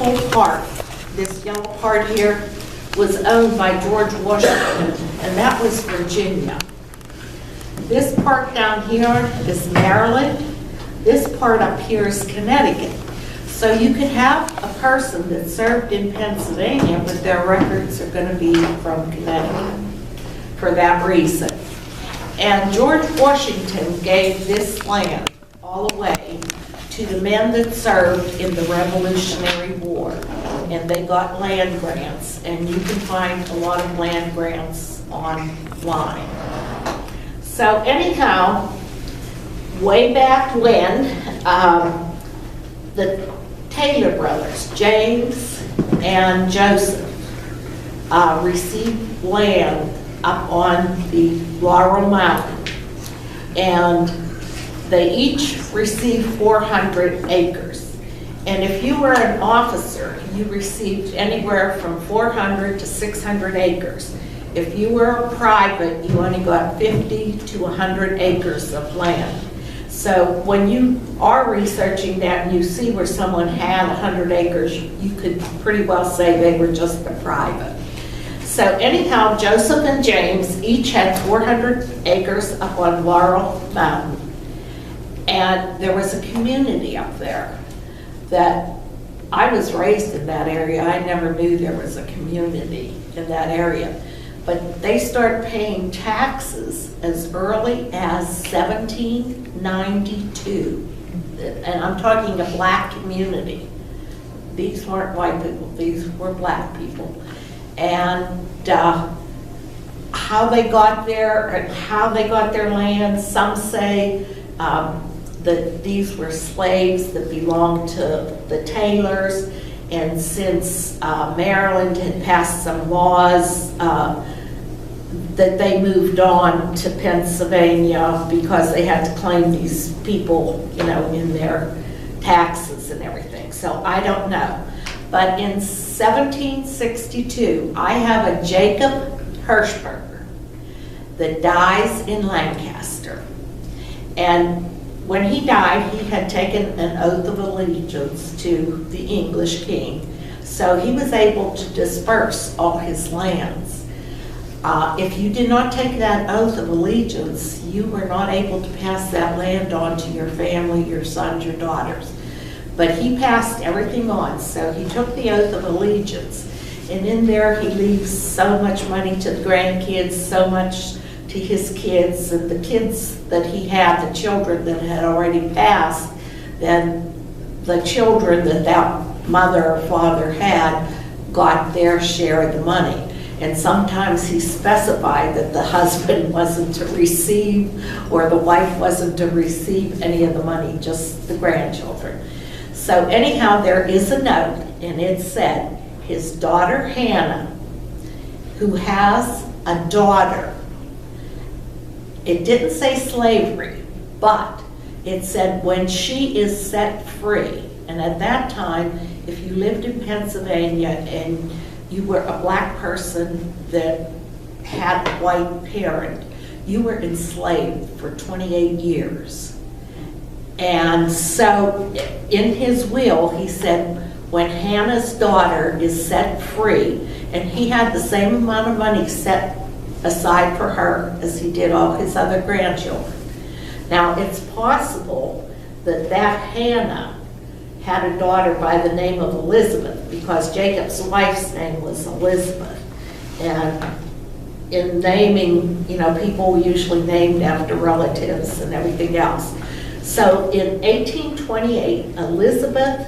whole part, this yellow part here, was owned by George Washington, and that was Virginia. This part down here is Maryland. This part up here is Connecticut. So you could have a person that served in Pennsylvania, but their records are going to be from Connecticut for that reason. And George Washington gave this land all the way to the men that served in the Revolutionary War. And they got land grants, and you can find a lot of land grants online. So anyhow, way back when, the Taylor brothers, James and Joseph, received land up on the Laurel Mountain, and they each received 400 acres. And if you were an officer, you received anywhere from 400 to 600 acres. If you were a private, you only got 50 to 100 acres of land. So when you are researching that and you see where someone had 100 acres, you could pretty well say they were just a private. So anyhow, Joseph and James each had 400 acres up on Laurel Mountain. And there was a community up there that I was raised in that area. I never knew there was a community in that area. But they started paying taxes as early as 1792. And I'm talking a black community. These weren't white people, these were black people. And how they got there and how they got their land, some say that these were slaves that belonged to the Taylors, and since Maryland had passed some laws that they moved on to Pennsylvania because they had to claim these people, you know, in their taxes and everything. So I don't know. But in 1762, I have a Jacob Hirschberger that dies in Lancaster. And when he died, he had taken an oath of allegiance to the English king. So he was able to disperse all his lands. If you did not take that oath of allegiance, you were not able to pass that land on to your family, your sons, your daughters. But he passed everything on. So he took the oath of allegiance. And in there, he leaves so much money to the grandkids, so much to his kids, and the kids that he had, the children that had already passed, then the children that that mother or father had got their share of the money. And sometimes he specified that the husband wasn't to receive or the wife wasn't to receive any of the money, just the grandchildren. So anyhow, there is a note, and it said, his daughter Hannah, who has a daughter. It didn't say slavery, but it said when she is set free. And at that time, if you lived in Pennsylvania and you were a black person that had a white parent, you were enslaved for 28 years. And so in his will, he said, when Hannah's daughter is set free, and he had the same amount of money set aside for her as he did all his other grandchildren. Now, it's possible that that Hannah had a daughter by the name of Elizabeth, because Jacob's wife's name was Elizabeth. And in naming, you know, people usually named after relatives and everything else. So in 1828, Elizabeth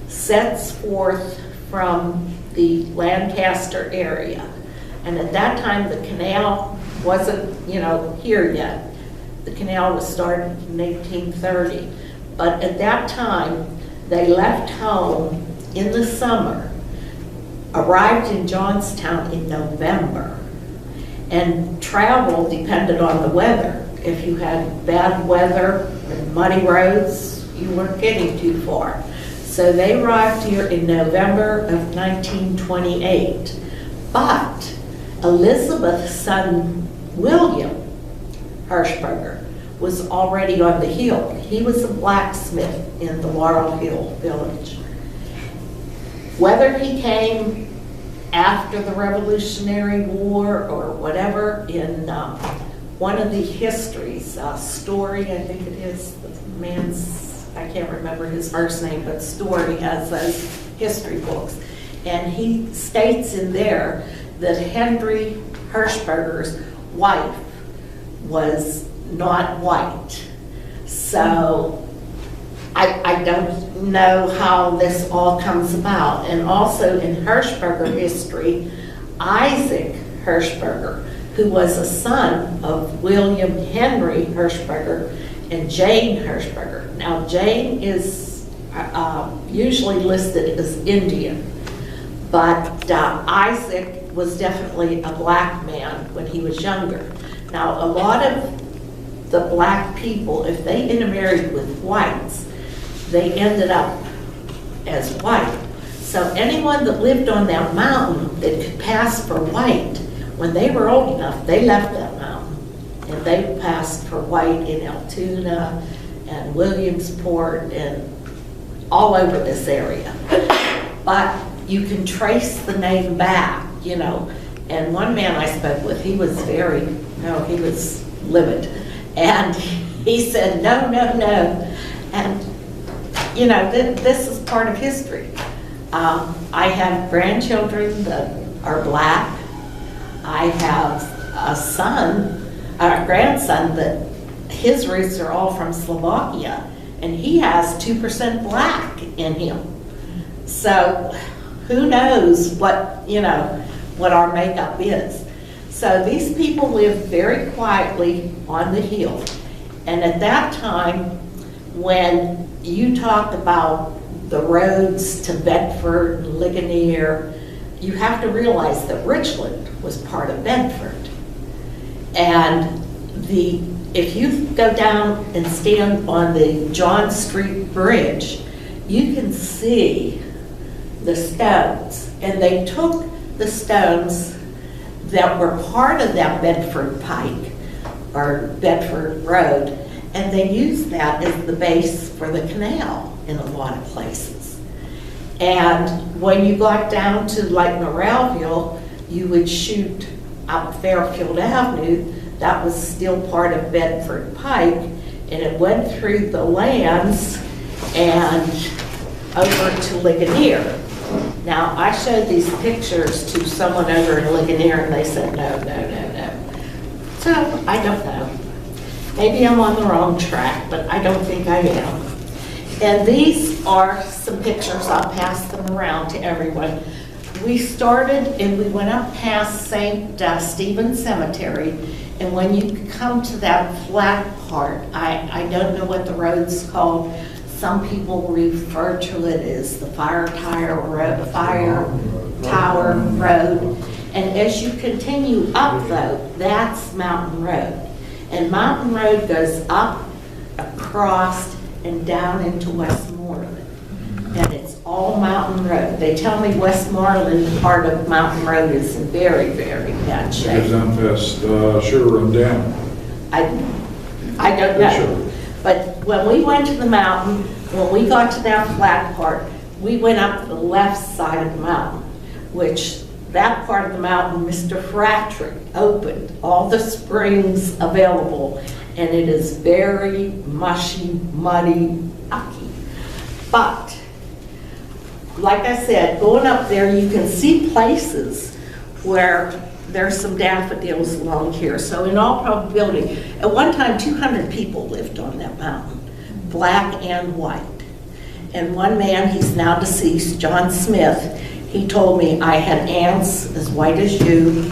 sets forth from the Lancaster area. And at that time, the canal wasn't, you know, here yet. The canal was started in 1830. But at that time, they left home in the summer, arrived in Johnstown in November, and travel depended on the weather. If you had bad weather and muddy roads, you weren't getting too far. So they arrived here in November of 1928. But Elizabeth's son, William Hirschberger, was already on the hill. He was a blacksmith in the Laurel Hill village. Whether he came after the Revolutionary War or whatever, in one of the histories, Story, I think it is, the man's, I can't remember his first name, but Story has those history books. And he states in there that Henry Hirschberger's wife was not white. So I don't know how this all comes about. And also in Hirschberger history, Isaac Hirschberger, who was a son of William Henry Hirschberger and Jane Hirschberger. Now Jane is usually listed as Indian, but Isaac was definitely a black man when he was younger. Now a lot of the black people, if they intermarried with whites, they ended up as white. So anyone that lived on that mountain that could pass for white, when they were old enough, they left that mountain. And they passed for white in Altoona and Williamsport and all over this area. But you can trace the name back, you know. And one man I spoke with, he was he was livid. And he said, no, no, no. And you know, this is part of history. I have grandchildren that are black. I have a grandson that his roots are all from Slovakia, and he has 2% black in him. So who knows what, you know, what our makeup is. So these people lived very quietly on the hill. And at that time, when you talk about the roads to Bedford and Ligonier, you have to realize that Richland was part of Bedford. And if you go down and stand on the John Street Bridge, you can see the stones. And they took the stones that were part of that Bedford Pike, or Bedford Road, and they used that as the base for the canal in a lot of places. And when you got down to like Moralville, you would shoot up Fairfield Avenue. That was still part of Bedford Pike, and it went through the lands and over to Ligonier. Now, I showed these pictures to someone over in Ligonier, and they said, no, no, no, no. So, I don't know. Maybe I'm on the wrong track, but I don't think I am. And these are some pictures. I'll pass them around to everyone. We started and we went up past St. Stephen's Cemetery, and when you come to that flat part, I don't know what the road's called. Some people refer to it as the Fire Tower Road. And as you continue up though, that's Mountain Road. And Mountain Road goes up, across, and down into Westmoreland. And it's all Mountain Road. They tell me Westmoreland, part of Mountain Road, is in very, very bad shape. It goes down past Sugar and down. I don't know. But when we went to the mountain, when we got to that flat part, we went up the left side of the mountain, which that part of the mountain, Mr. Fratrick opened all the springs available, and it is very mushy, muddy, mucky. But, like I said, going up there, you can see places where there's some daffodils along here. So in all probability, at one time 200 people lived on that mountain, black and white. And one man, he's now deceased, John Smith, he told me I had aunts as white as you,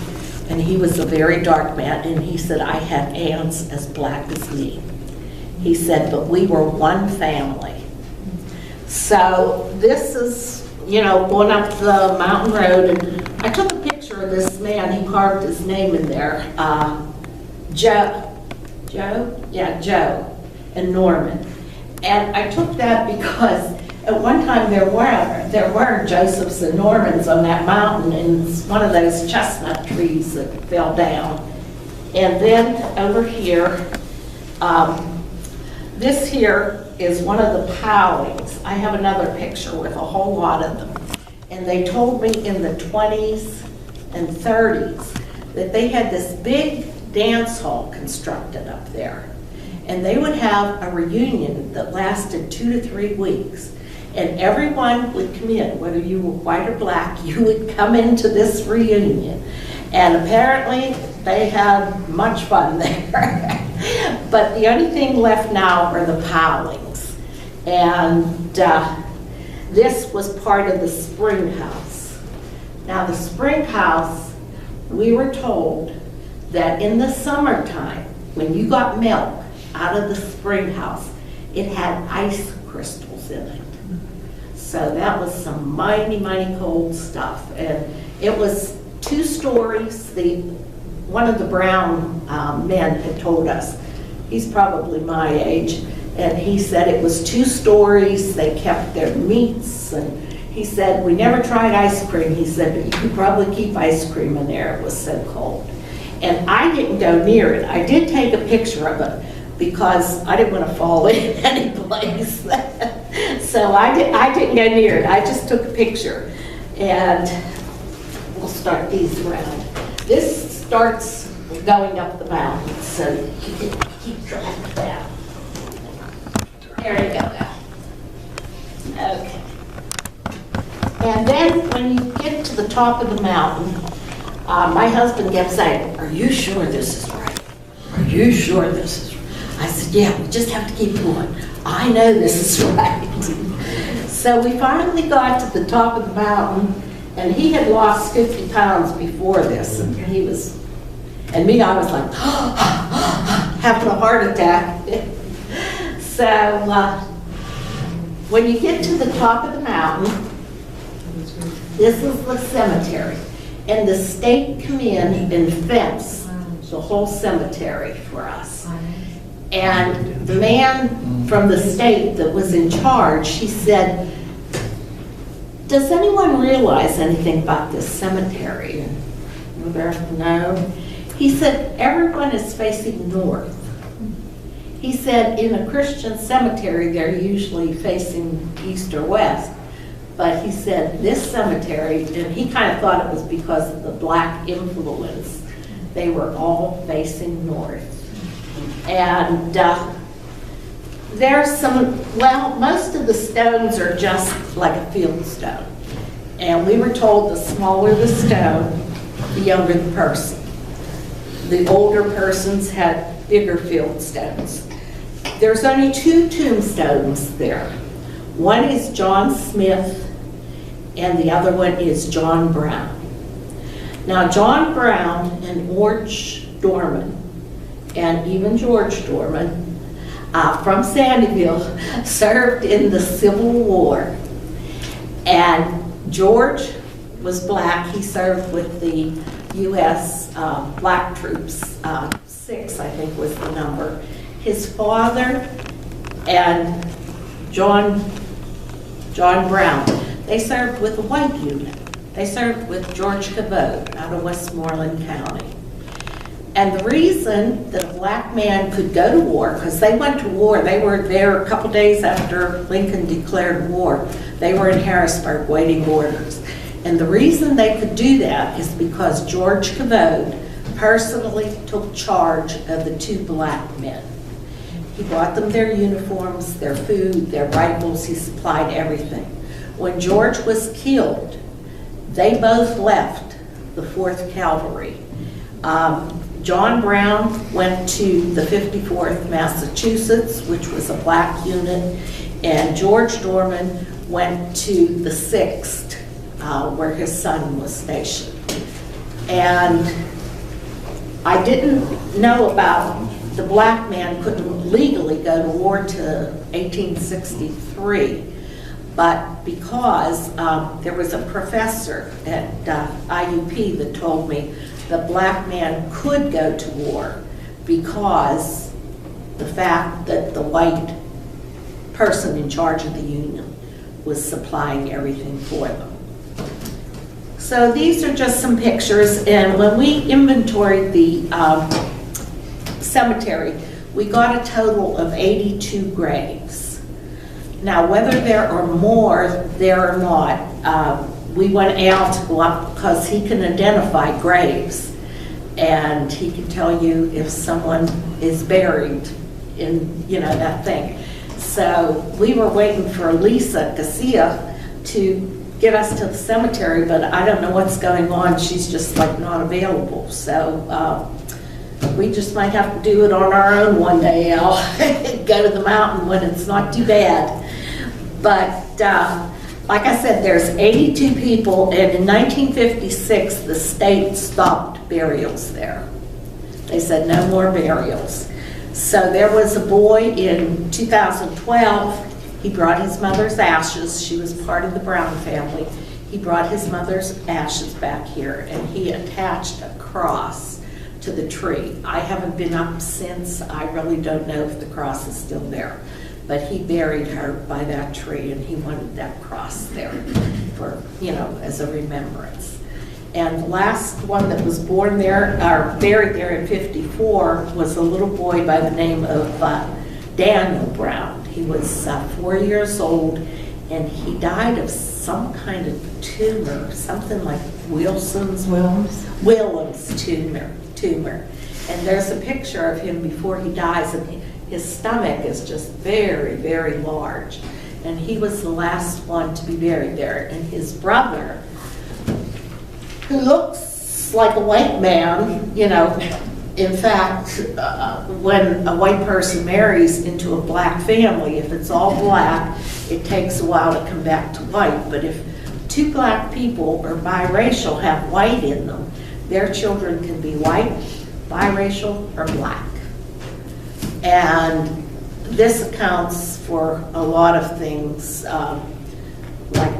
and he was a very dark man, and he said I had aunts as black as me. He said, but we were one family. So this is, you know, going up the mountain road, and I took a picture of this man. He carved his name in there, Joe, and Norman. And I took that because at one time there were Josephs and Normans on that mountain, and it's one of those chestnut trees that fell down. And then over here, this here is one of the Powlings. I have another picture with a whole lot of them. And they told me in the 20s and 30s that they had this big dance hall constructed up there. And they would have a reunion that lasted 2 to 3 weeks. And everyone would come in, whether you were white or black, you would come into this reunion. And apparently they had much fun there. But the only thing left now are the pilings. And this was part of the spring house. Now the spring house, we were told that in the summertime, when you got milk out of the spring house, it had ice crystals in it. So that was some mighty, mighty cold stuff. And it was 2 stories. One of the Brown men had told us, he's probably my age, and he said it was 2 stories. They kept their meats, and he said, we never tried ice cream. He said, but you could probably keep ice cream in there. It was so cold. And I didn't go near it. I did take a picture of it because I didn't want to fall in any place. So I didn't go near it. I just took a picture. And we'll start these around. This starts going up the mountain, so you can keep track of that. There you go now. Okay. And then when you get to the top of the mountain, my husband kept saying, are you sure this is right? Are you sure this is right? I said, yeah, we just have to keep going. I know this is right. So we finally got to the top of the mountain, and he had lost 50 pounds before this, and he was, and me, I was like, having a heart attack. So when you get to the top of the mountain, this is the cemetery, and the state come in and fence the whole cemetery for us. And the man from the state that was in charge, he said, does anyone realize anything about this cemetery? And we're there, no. He said, everyone is facing north. He said, in a Christian cemetery, they're usually facing east or west. But he said, this cemetery, and he kind of thought it was because of the black influence, they were all facing north. And there's some, well, most of the stones are just like a field stone. And we were told the smaller the stone, the younger the person. The older persons had bigger field stones. There's only 2 tombstones there. One is John Smith, and the other one is John Brown. Now, John Brown and George Dorman, and even George Dorman, from Sandyville, served in the Civil War. And George was black. He served with the U.S. Black troops. 6, I think, was the number. His father and John Brown, they served with the white unit. They served with George Cabot out of Westmoreland County. And the reason that a black man could go to war, because they went to war, they were there a couple days after Lincoln declared war. They were in Harrisburg waiting orders. And the reason they could do that is because George Cabot personally took charge of the 2 black men. He bought them their uniforms, their food, their rifles, he supplied everything. When George was killed, they both left the 4th Cavalry. John Brown went to the 54th Massachusetts, which was a black unit, and George Dorman went to the 6th, where his son was stationed. And I didn't know about the black man couldn't legally go to war to 1863, but because there was a professor at IUP that told me the black man could go to war because the fact that the white person in charge of the Union was supplying everything for them. So these are just some pictures, and when we inventoried the cemetery, we got a total of 82 graves. Now, whether there are more there or not, we went out to go up because he can identify graves, and he can tell you if someone is buried in, you know, that thing. So we were waiting for Lisa Garcia to get us to the cemetery, but I don't know what's going on. She's just like not available. So we just might have to do it on our own one day. I'll go to the mountain when it's not too bad. But like I said, there's 82 people, and in 1956, the state stopped burials there. They said no more burials. So there was a boy in 2012, he brought his mother's ashes. She was part of the Brown family. He brought his mother's ashes back here, and he attached a cross to the tree. I haven't been up since. I really don't know if the cross is still there. But he buried her by that tree, and he wanted that cross there for, you know, as a remembrance. And the last one that was born there, or buried there in 54, was a little boy by the name of Daniel Brown. He was 4 years old, and he died of some kind of tumor, something like Willems tumor. And there's a picture of him before he dies, and his stomach is just very, very large. And he was the last one to be buried there. And his brother, who looks like a white man, you know, in fact, when a white person marries into a black family, if it's all black, it takes a while to come back to white. But if two black people or biracial have white in them, their children can be white, biracial, or black. And this accounts for a lot of things, like,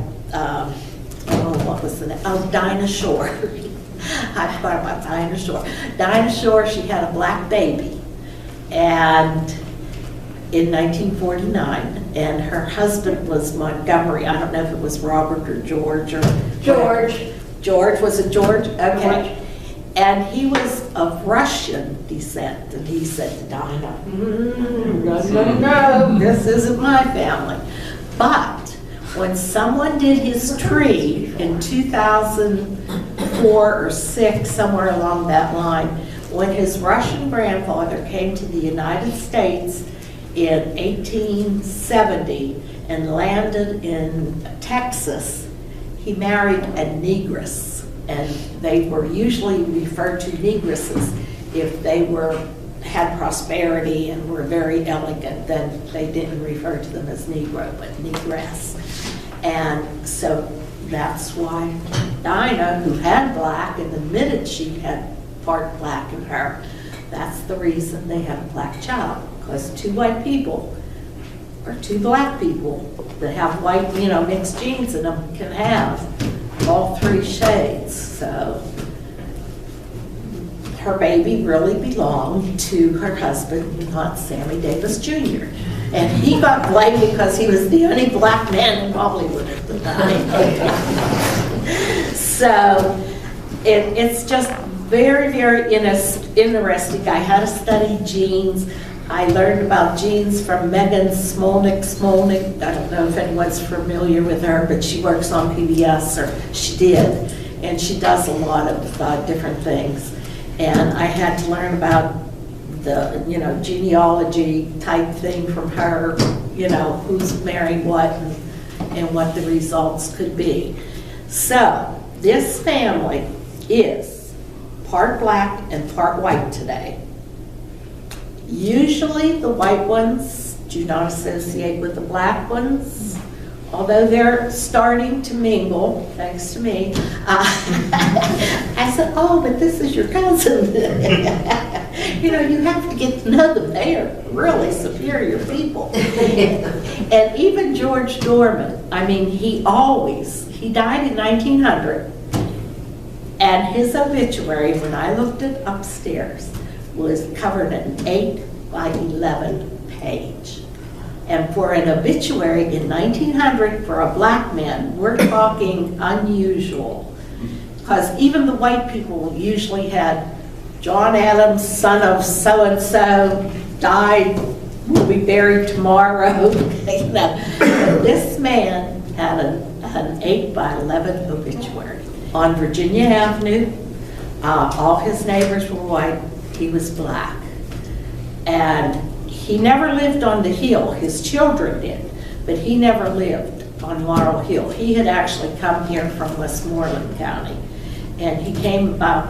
what was the name? Oh, Dinah Shore. I forgot about Dinah Shore. Dinah Shore, she had a black baby, and in 1949, and her husband was Montgomery. I don't know if it was Robert or George or George. George, was it George? Okay. And he was of Russian descent, and he said to Dinah, no, this isn't my family. But when someone did his tree in 2004 or 6, somewhere along that line, when his Russian grandfather came to the United States in 1870 and landed in Texas, he married a negress. And they were usually referred to negresses if they had prosperity and were very elegant. Then they didn't refer to them as Negro, but negress. And so that's why Dinah, who had black, and the minute she had part black in her, that's the reason they had a black child. Because two white people or two black people that have white, you know, mixed genes in them can have all three shades. So her baby really belonged to her husband, not Sammy Davis Jr. And he got blamed because he was the only black man in Hollywood at the time. So it's just very, very interesting. I had to study genes. I learned about genes from Megan Smolnik. I don't know if anyone's familiar with her, but she works on PBS, or she did, and she does a lot of different things. And I had to learn about the, you know, genealogy type thing from her, you know, who's marrying what and what the results could be. So this family is part black and part white today. Usually the white ones do not associate with the black ones, although they're starting to mingle, thanks to me. I said, oh, but this is your cousin. You know, you have to get to know them. They are really superior people. And even George Dorman, I mean, he died in 1900, and his obituary, when I looked it upstairs, was covered an 8 by 11 page. And for an obituary in 1900 for a black man, we're talking unusual. Because even the white people usually had John Adams, son of so-and-so, died, will be buried tomorrow. You know. This man had a an 8-by-11 obituary. On Virginia Avenue, all his neighbors were white, he was black. And he never lived on the hill, his children did, but he never lived on Laurel Hill. He had actually come here from Westmoreland County, and he came about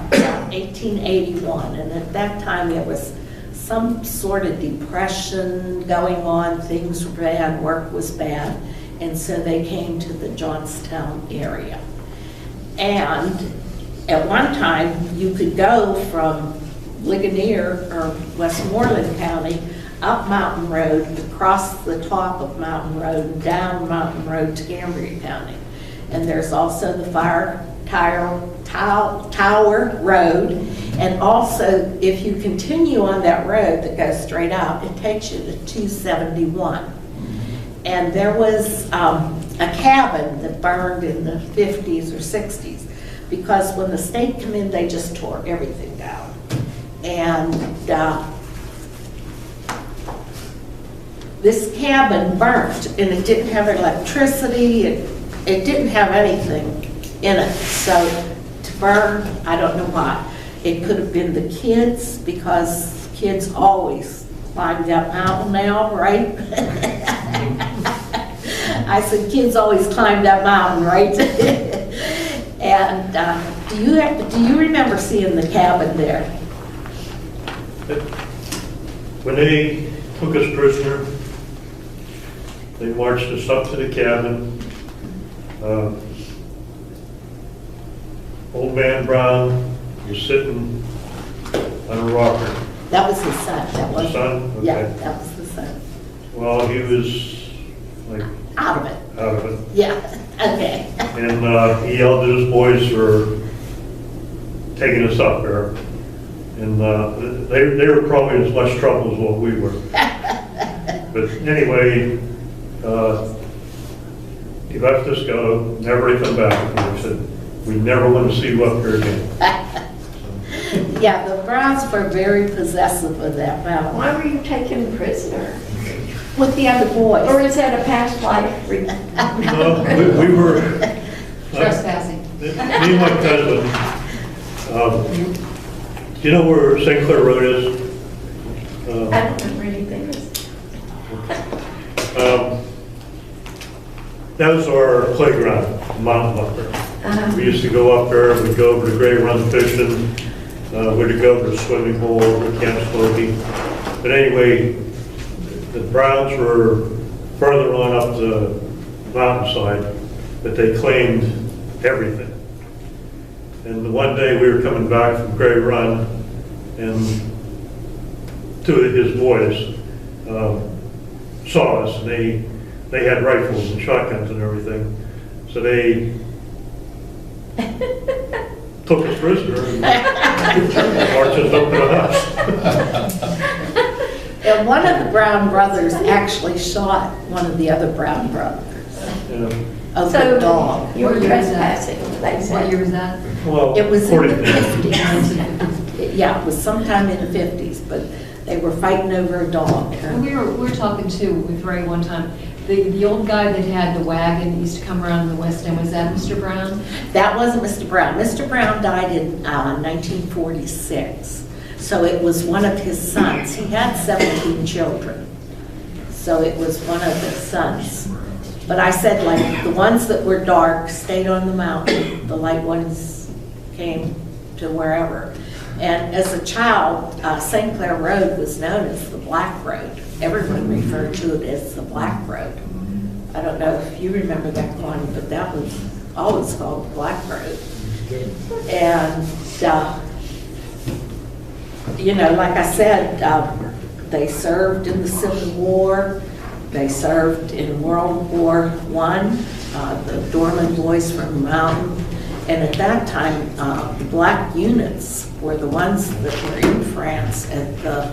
1881, and at that time there was some sort of depression going on, things were bad, work was bad, and so they came to the Johnstown area. And at one time, you could go from Ligonier or Westmoreland County up Mountain Road, across the top of Mountain Road, and down Mountain Road to Cambria County. And there's also the Fire Tower Road, and also if you continue on that road that goes straight out, it takes you to 271. And there was a cabin that burned in the 50s or 60s, because when the state came in, they just tore everything down. And this cabin burnt, and it didn't have electricity, it didn't have anything in it. So to burn, I don't know why. It could have been the kids, because kids always climb that mountain now, right? I said kids always climb that mountain, right? And do you remember seeing the cabin there? When they took us prisoner, they marched us up to the cabin. Old man Brown was sitting on a rocker. That was his son. That was the son? Okay. Yeah, that was the son. Well, he was like out of it. Out of it. Yeah. Okay. And he yelled at his boys for taking us up there. And they were probably in as much trouble as what we were. But anyway, he let us go, never to come back. And he said, we never want to see you up here again. Yeah, the Browns were very possessive of that mountain. Why were you taken prisoner? With the other boys. Or is that a past life? No, we were trespassing. Me and my cousin, do you know where St. Clair Road is? I don't know where anything is. That was our playground, mountain up there. We used to go up there, we'd go over to Gray Run fishing, we'd go to the swimming hole, to Camp Smoky. But anyway, the Browns were further on up the mountainside, but they claimed everything. And one day we were coming back from Gray Run, and two of his boys saw us, and they had rifles and shotguns and everything. So they took us prisoner and marched us up to the house. And one of the Brown brothers actually shot one of the other Brown brothers. Yeah. Of the dog. You were trespassing, they What said. year was that? Well, It was in the 40. 50s. Yeah, it was sometime in the 50s, but they were fighting over a dog. And we were talking too with Ray one time. The old guy that had the wagon that used to come around in the West End, was that Mr. Brown? That wasn't Mr. Brown. Mr. Brown died in 1946. So it was one of his sons. He had 17 children. So it was one of his sons. But I said, like, the ones that were dark stayed on the mountain. The light ones came to wherever. And as a child, St. Clair Road was known as the Black Road. Everyone referred to it as the Black Road. I don't know if you remember that one, but that was always called the Black Road. And, you know, like I said, they served in the Civil War. They served in World War I, the Doorman boys from the mountain. And at that time, the black units were the ones that were in France at the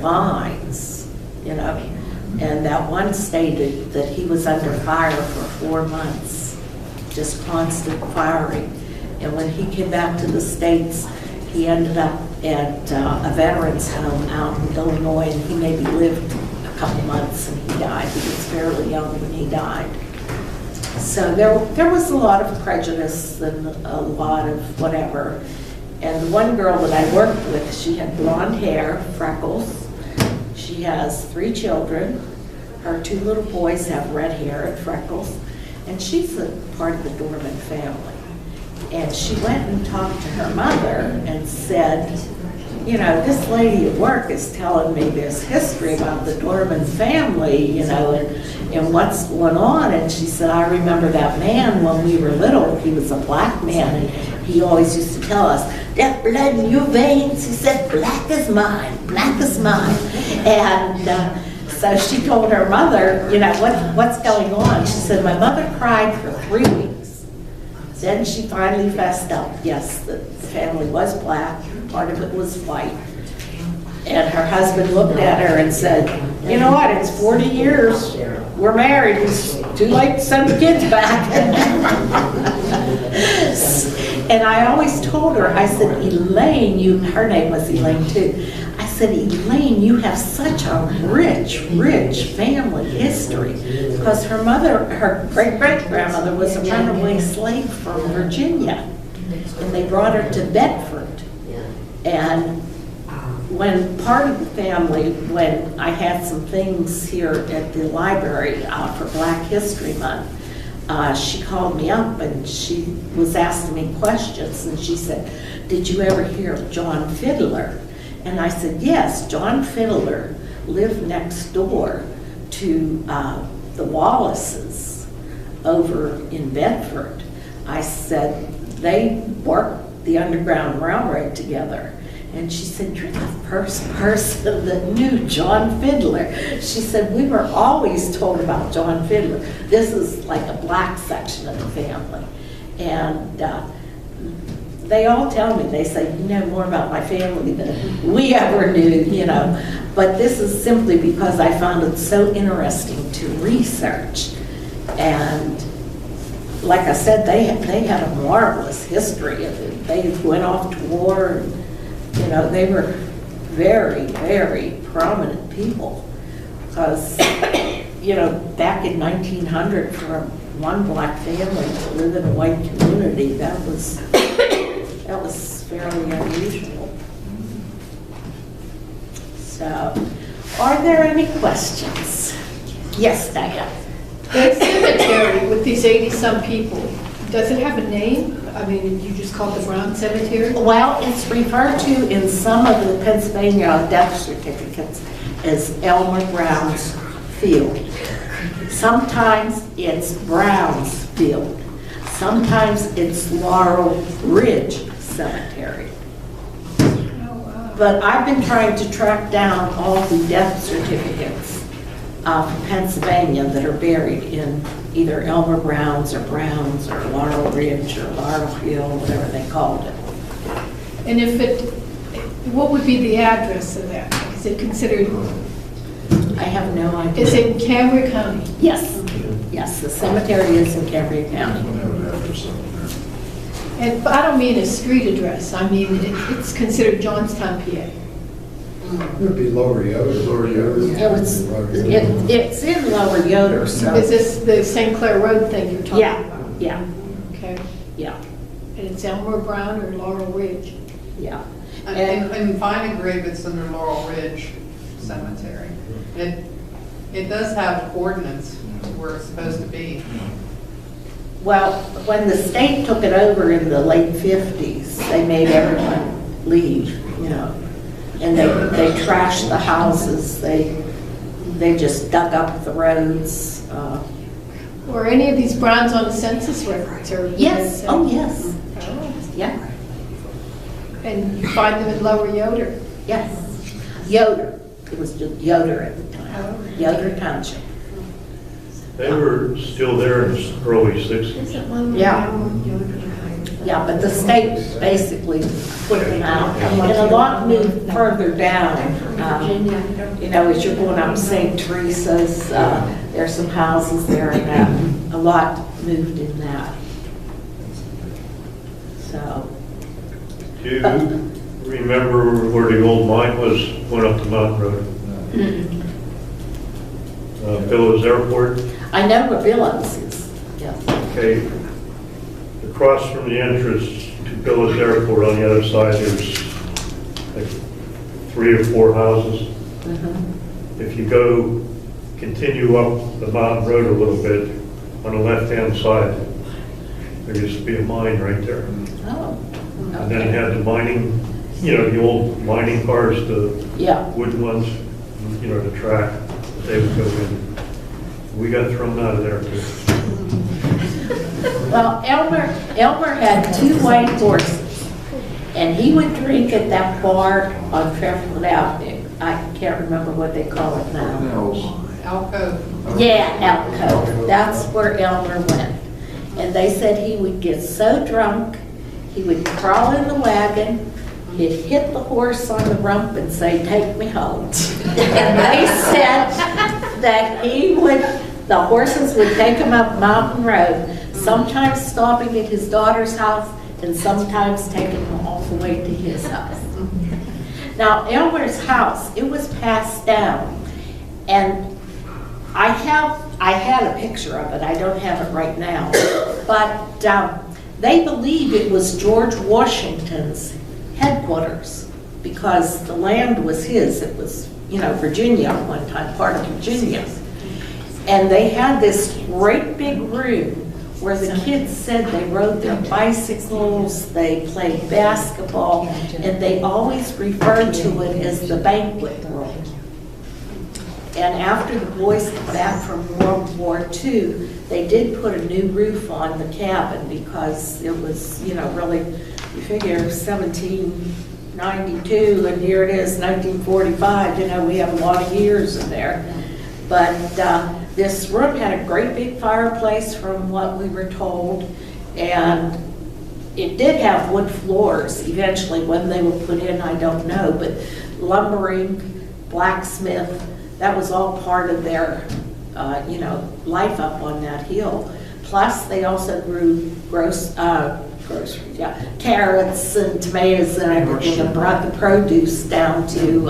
lines, you know. And that one stated that he was under fire for 4 months, just constant firing. And when he came back to the States, he ended up at a veterans home out in Illinois, and he maybe lived a couple months and he died. He was fairly young when he died. So there was a lot of prejudice and a lot of whatever. And the one girl that I worked with, she had blonde hair, freckles. She has 3 children. Her 2 little boys have red hair and freckles. And she's a part of the Dorman family. And she went and talked to her mother and said, you know, this lady at work is telling me this history about the Dorman family, you know, and what's going on. And she said, I remember that man when we were little. He was a black man, and he always used to tell us, that blood in your veins, he said, black as mine, black as mine. And so she told her mother, you know, what's going on? She said, my mother cried for 3 weeks. Then she finally fessed up. Yes, the family was black, part of it was white. And her husband looked at her and said, you know what, it's 40 years, we're married, it's too late to send the kids back. And I always told her, I said, Elaine, her name was Elaine too, I said, Elaine, you have such a rich, rich family history. Because her mother, her great-great-grandmother was a runaway slave from Virginia. And they brought her to Bedford. And when part of the family, when I had some things here at the library for Black History Month, she called me up and she was asking me questions. And she said, did you ever hear of John Fiddler? And I said, yes, John Fiddler lived next door to the Wallaces over in Bedford. I said, they worked the Underground Railroad together. And she said, you're the first person that knew John Fiddler. She said, we were always told about John Fiddler. This is like a black section of the family. And they all tell me, they say, you know more about my family than we ever knew, you know. But this is simply because I found it so interesting to research. And like I said, they had a marvelous history of it. They went off to war, and, you know, they were very, very prominent people. Because, you know, back in 1900, for one black family to live in a white community, that was fairly unusual. So, are there any questions? Yes, Diane. The cemetery with these 80-some people, does it have a name? I mean, you just call it the Brown Cemetery? Well, it's referred to in some of the Pennsylvania death certificates as Elmer Brown's Field. Sometimes it's Brown's Field. Sometimes it's Laurel Ridge Cemetery. But I've been trying to track down all the death certificates from Pennsylvania that are buried in either Elmer Brown's or Laurel Ridge or Laurel Hill, whatever they called it. And what would be the address of that? Is it considered, I have no idea. is it in Cambria County? Yes, yes, the cemetery is in Cambria County. And but I don't mean a street address, I mean it's considered Johnstown, PA. It would be Lower Yoder. It's in Lower Yoder, so. Is this the St. Clair Road thing you're talking about? Yeah, Okay. yeah, And it's Elmer Brown or Laurel Ridge? yeah. In Vine Grave, it's under Laurel Ridge Cemetery. It does have ordinance where it's supposed to be. Well, when the state took it over in the late 50s, they made everyone leave, you know. And they trashed the houses, they just dug up the roads. Were any of these Browns on the census records? Or Yes, oh yes, Oh. yeah, And you find them in Lower Yoder? yes. Yoder, it was just Yoder at the time, Yoder Township. They were still there in the early 60s. Yeah. Yeah, but the state basically put them out. And a lot moved further down. You know, as you're going up St. Teresa's, there's some houses there and that. A lot moved in that. So. Do you remember where the old mine was, went up the mountain road? Billow's Airport? I know where Billow's is. Yes. Okay, across from the entrance to Village Airport on the other side, there's like 3 or 4 houses. If you go, continue up the mountain road a little bit, on the left-hand side, there used to be a mine right there. Oh, And then it okay. had the mining, the old mining cars, the Yeah, wooden ones, the track, that they would go in. We got thrown out of there too. well, Elmer had 2 white horses, and he would drink at that bar on Tremont Avenue. I can't remember what they call it now. Alcove. Yeah, Alcove. That's where Elmer went. And they said he would get so drunk, he would crawl in the wagon, he'd hit the horse on the rump and say, "Take me home." And they said that the horses would take him up Mountain Road, sometimes stopping at his daughter's house and sometimes taking him all the way to his house. Now, Elmer's house, it was passed down, and I had a picture of it. I don't have it right now, but they believe it was George Washington's headquarters because the land was his. It was, Virginia at one time, part of Virginia. And they had this great big room where the kids said they rode their bicycles, they played basketball, and they always referred to it as the banquet room. And after the boys got back from World War II, they did put a new roof on the cabin because it was, really, you figure 1792, and here it is, 1945, we have a lot of years in there. But this room had a great big fireplace from what we were told, and it did have wood floors eventually. When they were put in, I don't know, but lumbering, blacksmith, that was all part of their, life up on that hill. Plus, they also grew carrots and tomatoes and everything, and brought the produce down to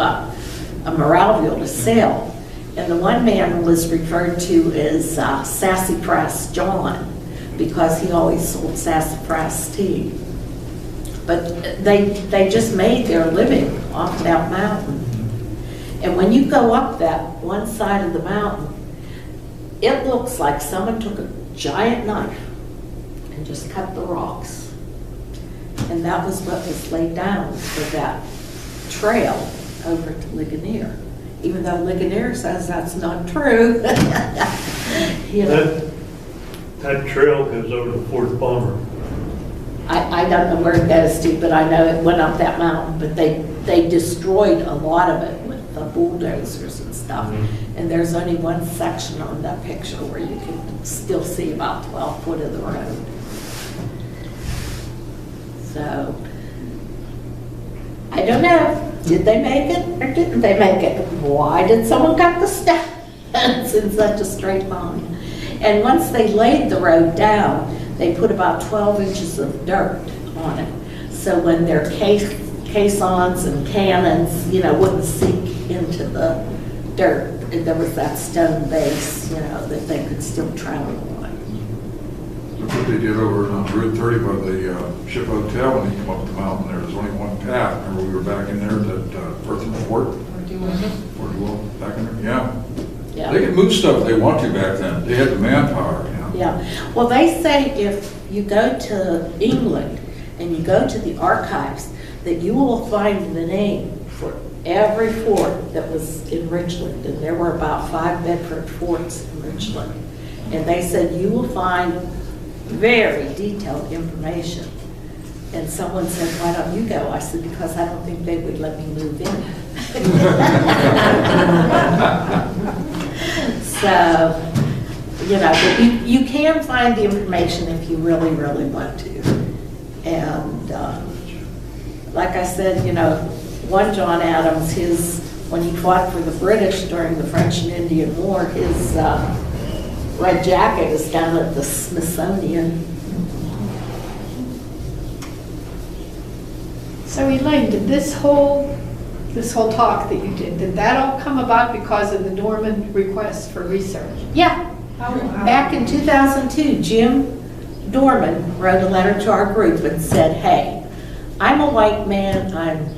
Moralville to sell. And the one man was referred to as Sassafras John because he always sold sassafras tea. But they just made their living off that mountain. And when you go up that one side of the mountain, it looks like someone took a giant knife and just cut the rocks. And that was what was laid down for that trail over to Ligonier. Even though Ligonier says that's not true. That trail goes over to Fort Palmer. I don't know where it goes to, but I know it went up that mountain, but they destroyed a lot of it with the bulldozers and stuff. And there's only one section on that picture where you can still see about 12 foot of the road. So, I don't know. Did they make it or didn't they make it? Why did someone cut the stones in such a straight line? And once they laid the road down, they put about 12 inches of dirt on it. So when their caissons and cannons, wouldn't sink into the dirt, there was that stone base, that they could still travel on. That's what they did over on Route 30 by the Ship Hotel when you come up the mountain there. There's only one path. Remember we were back in there at that Earth Fort? Or back in there? Yeah. Yeah. They could move stuff if they want to back then. They had the manpower. Yeah. Well, they say if you go to England and you go to the archives, that you will find the name for every fort that was in Richland. And there were about 5 Bedford forts in Richland. And they said you will find very detailed information. And someone said, "Why don't you go?" I said, "Because I don't think they would let me move in." So, but you can find the information if you really, really want to. And like I said, one John Adams, when he fought for the British during the French and Indian War, his red jacket is down at the Smithsonian. So Elaine, did this whole talk that you did that all come about because of the Norman request for research? Yeah, Back in 2002, Jim Dorman wrote a letter to our group and said, hey, I'm a white man, I'm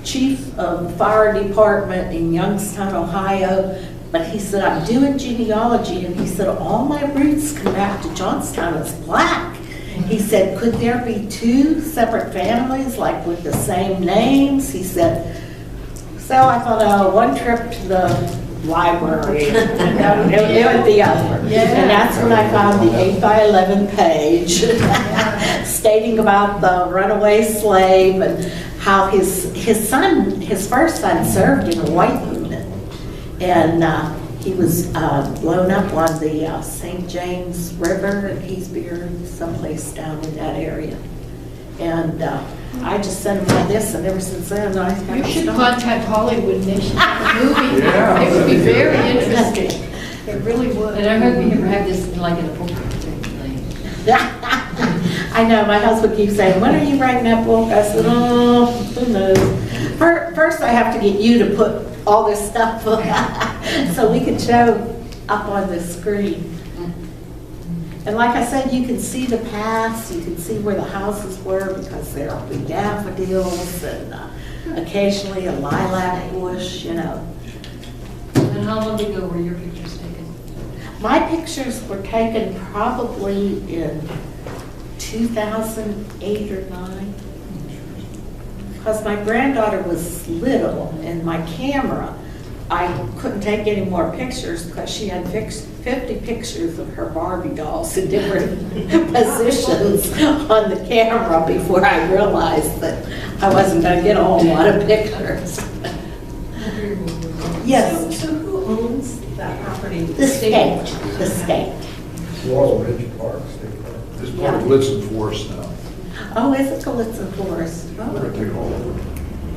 chief of the fire department in Youngstown, Ohio, but he said, I'm doing genealogy, and he said, all my roots come back to Johnstown as black. He said, could there be two separate families, like with the same names? He said, so I thought, oh, one trip to the library, it would be over. And that's when I found the 8 by 11 page stating about the runaway slave and how his first son served in a white unit. And he was blown up on the St. James River, and he's buried someplace down in that area. And I just sent him all this, and ever since then, I You should contact Hollywood and they should have a movie. Yeah. It would be very interesting. It really would. And I hope you never have this like in a book. I know, my husband keeps saying, when are you writing that book? I said, oh, who knows. First, I have to get you to put all this stuff so we can show up on the screen. And like I said, you can see the past, you can see where the houses were because there will be daffodils and occasionally a lilac bush, you know. And how long ago were your pictures taken? My pictures were taken probably in 2008 or 9. Because my granddaughter was little and my camera, I couldn't take any more pictures because she had 50 pictures of her Barbie dolls in different positions on the camera before I realized that I wasn't going to get a whole lot of pictures. Yes, So who owns that property? the state, the state. Laurel Ridge Park, State Park. It's part of Blitzen Forest now. Oh, is it Galitzin Forest? We're gonna take it all over.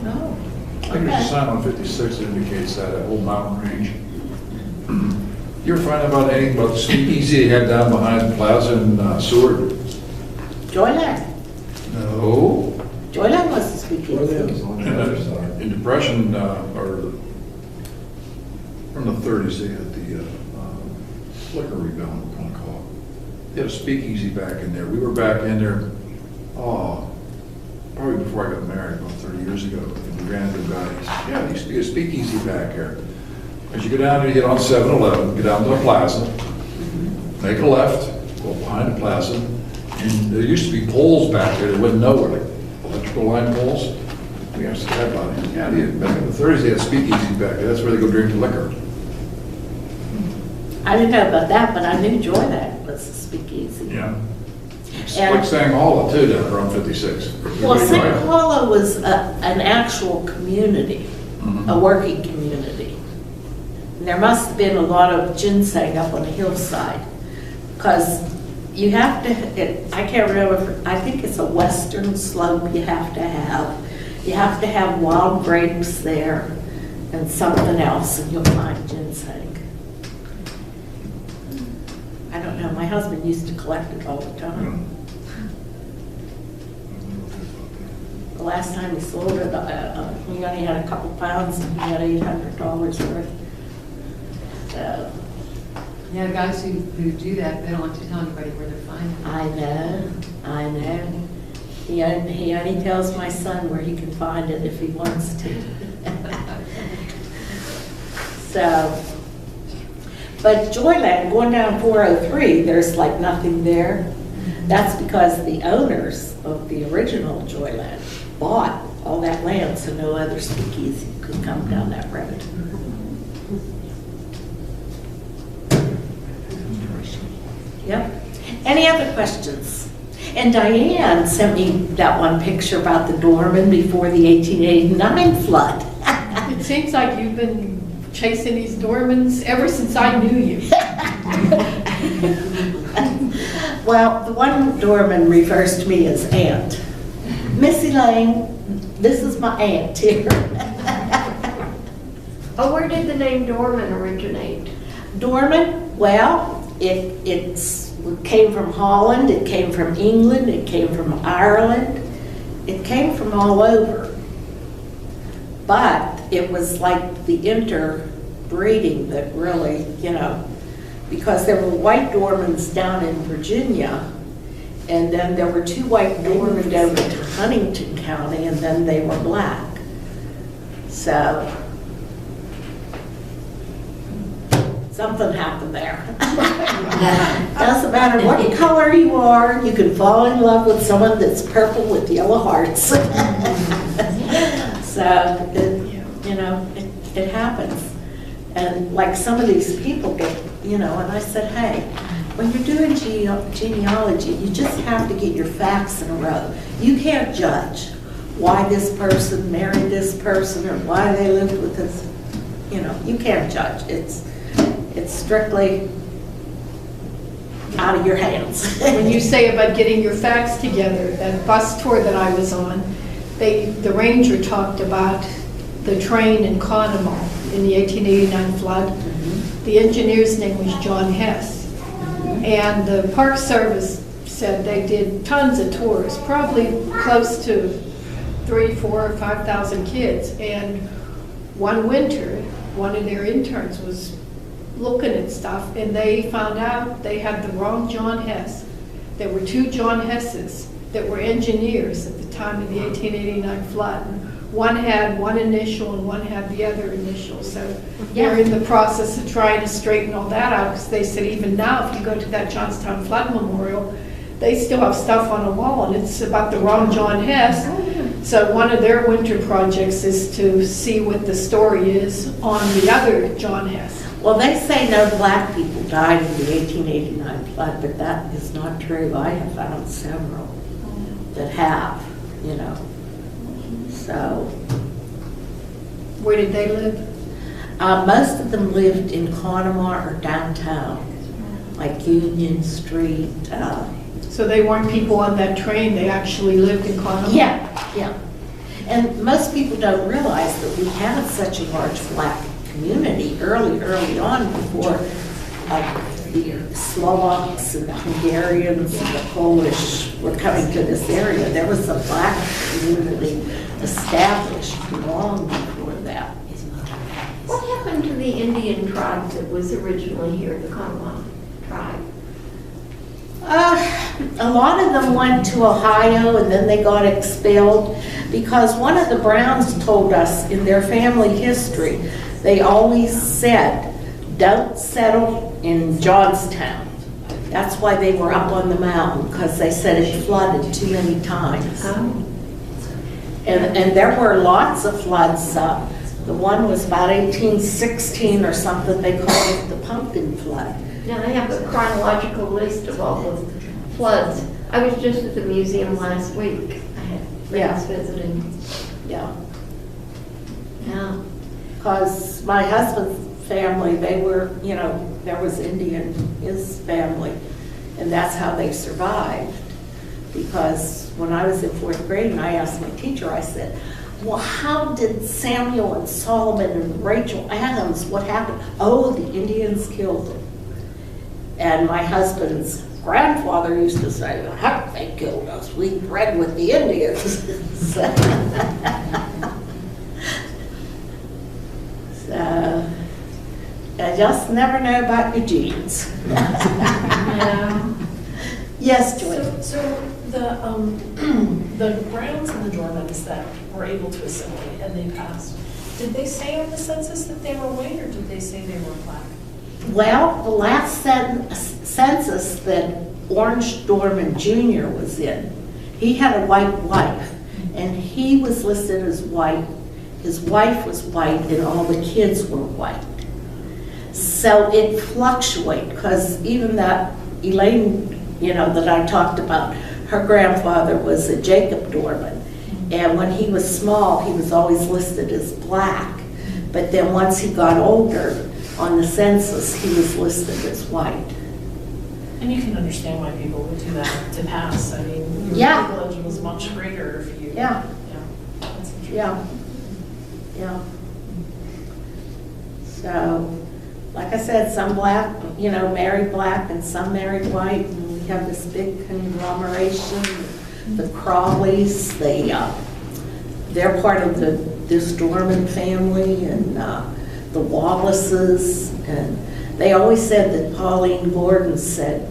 Oh. I think there's a sign on 56 that indicates that whole mountain range. You ever find out anything about the speakeasy they had down behind the plaza in Seward? Joyland. No. Joyland was the speakeasy. Well, it's on the other side. In Depression, or from the 30s, they had the liquor rebellion, we're gonna call it. They had a speakeasy back in there. We were back in there, probably before I got married, about 30 years ago. And we ran into a guy, he said, yeah, there used to be a speakeasy back here. As you go down there, you get on 7-Eleven, get down to the plaza, make a left, go behind the plaza, and there used to be poles back there that went nowhere, like electrical line poles. We asked the guy about it. Yeah, back in the 30s, they had speakeasy back there. That's where they go drink liquor. I didn't know about that, but I knew Joyland was a speakeasy. Yeah. It's And- like Sang Hollow too, down around 56. Well, St. Paula was an actual community, Mhm. a working community. And there must have been a lot of ginseng up on the hillside, because you have to, I can't remember, I think it's a western slope you have to have. You have to have wild grapes there and something else, and you'll find ginseng. I don't know, my husband used to collect it all the time. The last time he sold it, we only had a couple pounds and he had $800 worth. So, Yeah, guys who do that, they don't like to tell anybody where they're finding it. I know. He only tells my son where he can find it if he wants to. So, but Joyland, going down 403, there's like nothing there. That's because the owners of the original Joyland bought all that land so no other speakeasy could come down that road. Yep. Any other questions? And Diane sent me that one picture about the Dorman before the 1889 flood. It seems like you've been chasing these Dormans ever since I knew you. Well, the one Dorman refers to me as aunt. Miss Elaine, this is my aunt here. Oh, where did the name Dorman originate? Dorman, well, it came from Holland, it came from England, it came from Ireland, it came from all over. But it was like the interbreeding that really, because there were white doormans down in Virginia, and then there were 2 white doormen over to Huntington County, and then they were black. So, something happened there. Doesn't matter what color you are, you can fall in love with someone that's purple with yellow hearts. So, it happens. And like some of these people get, and I said, hey, when you're doing genealogy, you just have to get your facts in a row. You can't judge why this person married this person or why they lived with this, you can't judge. It's strictly out of your hands. When you say about getting your facts together, that bus tour that I was on, the ranger talked about the train in Conemaugh in the 1889 flood. The engineer's name was John Hess. And the Park Service said they did tons of tours, probably close to 3,000, 4,000, or 5,000 kids. And one winter, one of their interns was looking at stuff, and they found out they had the wrong John Hess. There were 2 John Hesses that were engineers at the time of the 1889 flood. And one had one initial and one had the other initial. So they're in the process of trying to straighten all that out, because they said even now, if you go to that Johnstown Flood Memorial, they still have stuff on the wall, and it's about the wrong John Hess. So one of their winter projects is to see what the story is on the other John Hess. Well, they say no black people died in the 1889 flood, but that is not true. I have found several that have, So. Where did they live? Most of them lived in Conemaugh or downtown, like Union Street. So they weren't people on that train, they actually lived in Conemaugh? Yeah. And most people don't realize that we had such a large black community early on, before the Slovaks and the Hungarians and the Polish were coming to this area. There was a black community established long before that. What happened to the Indian tribe that was originally here, the Conemaugh tribe? A lot of them went to Ohio, and then they got expelled, because one of the Browns told us in their family history, they always said, don't settle in Johnstown. That's why they were up on the mountain, because they said it flooded too many times. And there were lots of floods. The one was about 1816 or something. They called it the Pumpkin Flood. Now, I have a chronological list of all the floods. I was just at the museum last week. I had friends visiting. Yeah. Yeah. Because my husband's family, they were, there was Indian, his family, and that's how they survived. Because when I was in 4th grade and I asked my teacher, I said, well, how did Samuel and Solomon and Rachel Adams, what happened? Oh, the Indians killed them. And my husband's grandfather used to say, how they killed us? We bred with the Indians. So, I just never know about your genes. Yeah. Yes, Joy. So the Browns and the Dormans that were able to assimilate and they passed, did they say on the census that they were white, or did they say they were black? Well, the last census that Orange Dorman Jr. was in, he had a white wife, and he was listed as white. His wife was white, and all the kids were white. So it fluctuated, because even that Elaine, that I talked about, her grandfather was a Jacob Dorman. And when he was small, he was always listed as black. But then once he got older, on the census, he was listed as white. And you can understand why people would do that to pass. I mean, your privilege was much greater if you. Yeah. That's interesting. Yeah. So, like I said, some black, married black, and some married white, and we have this big conglomeration. The Crawleys, they're part of this Dorman family, and the Wallaces, and they always said that Pauline Gordon said,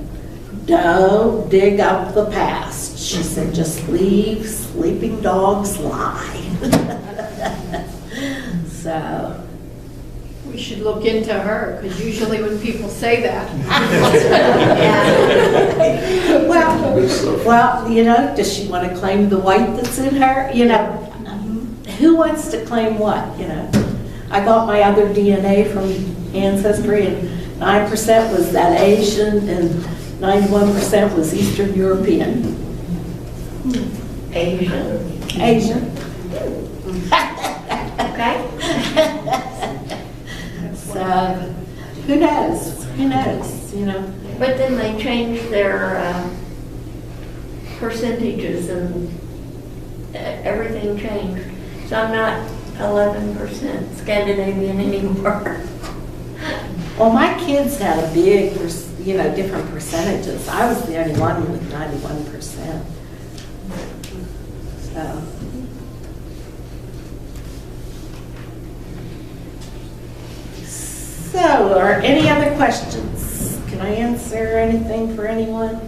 "Don't dig up the past." She said, "Just leave sleeping dogs lie." So, We should look into her, because usually when people say that, well, you know, does she want to claim the white that's in her? You know, who wants to claim what, you know? I got my other DNA from Ancestry, and 9% was that Asian, and 91% was Eastern European. Asian. Asian. Okay. So, who knows? Who knows, you know? But then they changed their percentages and everything changed. So I'm not 11% Scandinavian anymore. Well, my kids had a big, you know, different percentages. I was the only one with 91%. So. So, are any other questions? Can I answer anything for anyone?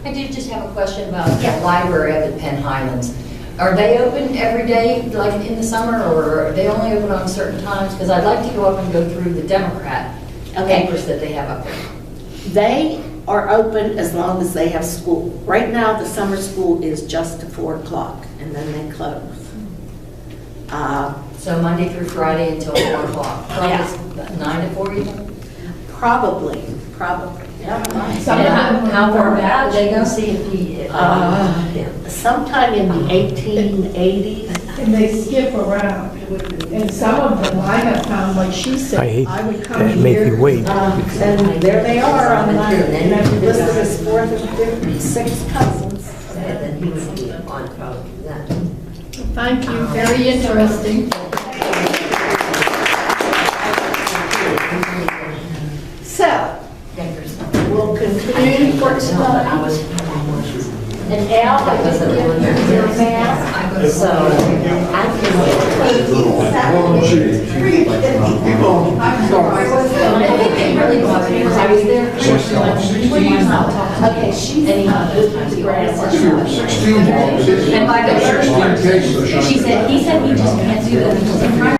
I do just have a question about the library up at Penn Highlands. Are they open every day, like in the summer, or are they only open on certain times? Because I'd like to go up and go through the Democrat papers that they have up there. They are open as long as they have school. Right now, the summer school is just to 4 o'clock, and then they close. So Monday through Friday until 4 o'clock? Yeah. 9 to 4 even? Probably. And how far back do they go? See if he, Sometime in the 1880s. and they skip around. And some of them I have found, like she said, I hate would come to make here. you wait. And there they are on my, you know, listed as 4th and 5th, 6th cousins. then he would be on probably that. Thank you, very interesting. So, we'll conclude for tonight. And Al, I just give you your mask. So, I think they really bothered me because I was there. Okay, she's And by the first one, he said he just can't do that.